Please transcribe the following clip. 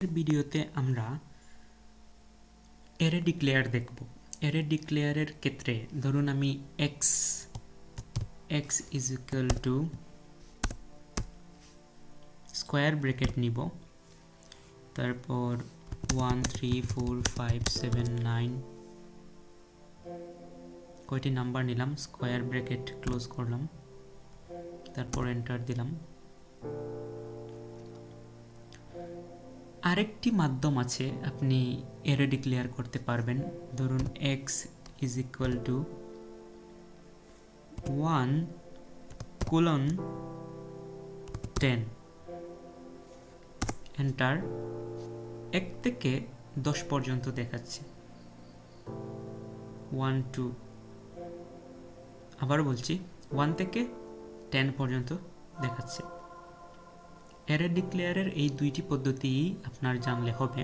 ভিডিওতে আমরা array declare দেখব। অ্যারে ডিক্লেয়ারের ক্ষেত্রে ধরুন আমি x is equal to square bracket নিব, তারপর 1 3 4 5 7 9 কয়টি নাম্বার নিলাম, স্কোয়ার ব্র্যাকেট ক্লোজ করলাম, তারপর এন্টার দিলাম। আরেকটি মাধ্যম আছে আপনি অ্যারে ডিক্লেয়ার করতে পারবেন। ধরুন x is equal to 1 colon 10 enter. 1 থেকে 10 পর্যন্ত দেখাচ্ছে, 1 2, আবার বলছি 1 থেকে 10 পর্যন্ত দেখাচ্ছে। অ্যারে ডিক্লেয়ারের এই দুইটি পদ্ধতি আপনার জানলে হবে।